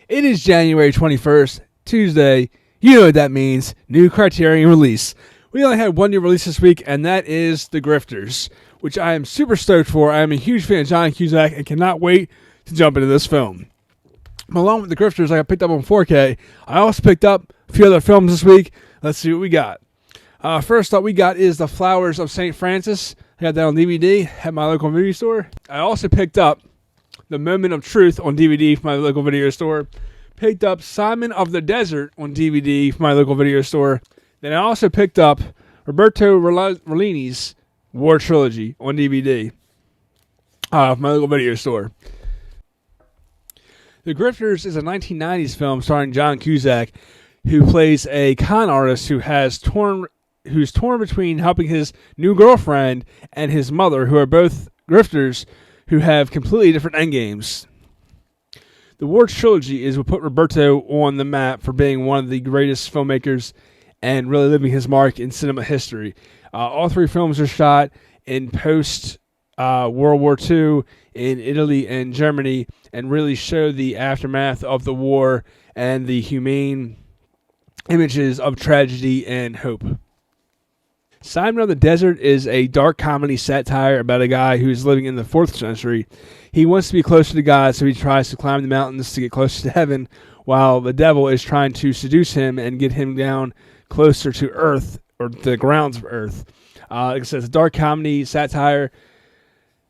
It is January 21st, Tuesday. You know what that means. New Criterion release. We only had one new release this week, and that is The Grifters, which I am super stoked for. I am a huge fan of John Cusack and cannot wait to jump into this film. Along with The Grifters, I got picked up on 4K. I also picked up a few other films this week. Let's see what we got. First up we got is The Flowers of St. Francis. I got that on DVD at my local movie store. I also picked up The Moment of Truth on DVD from my local video store. Picked up Simon of the Desert on DVD from my local video store. Then I also picked up Roberto Rollini's War Trilogy on DVD from my local video store. The Grifters is a 1990s film starring John Cusack, who plays a con artist who's torn between helping his new girlfriend and his mother, who are both grifters who have completely different endgames. The War Trilogy is what put Roberto on the map for being one of the greatest filmmakers and really leaving his mark in cinema history. All three films are shot in post-World War II in Italy and Germany and really show the aftermath of the war and the humane images of tragedy and hope. Simon of the Desert is a dark comedy satire about a guy who is living in the 4th century. He wants to be closer to God, so he tries to climb the mountains to get closer to heaven, while the devil is trying to seduce him and get him down closer to earth, or the grounds of earth. Like I said, it's a dark comedy satire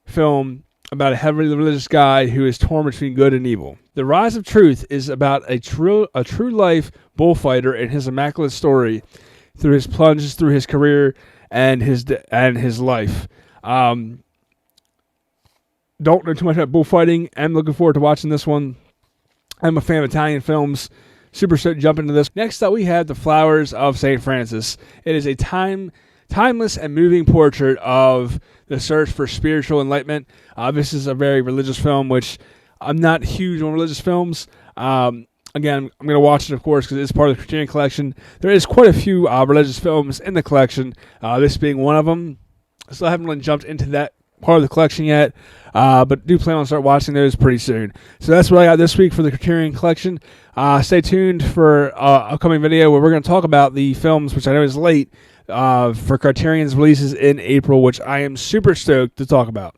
film about a heavily religious guy who is torn between good and evil. The Rise of Truth is about a true life bullfighter and his immaculate story through his plunges through his career and his life. Don't know too much about bullfighting. I'm looking forward to watching this one. I'm a fan of Italian films. Super stoked to jump into this. Next up, we have The Flowers of St. Francis. It is a timeless and moving portrait of the search for spiritual enlightenment. This is a very religious film, which I'm not huge on religious films. Again, I'm going to watch it, of course, because it's part of the Criterion collection. There is quite a few religious films in the collection, this being one of them. Still haven't really jumped into that part of the collection yet, but do plan on start watching those pretty soon. So that's what I got this week for the Criterion collection. Stay tuned for an upcoming video where we're going to talk about the films, which I know is late, for Criterion's releases in April, which I am super stoked to talk about.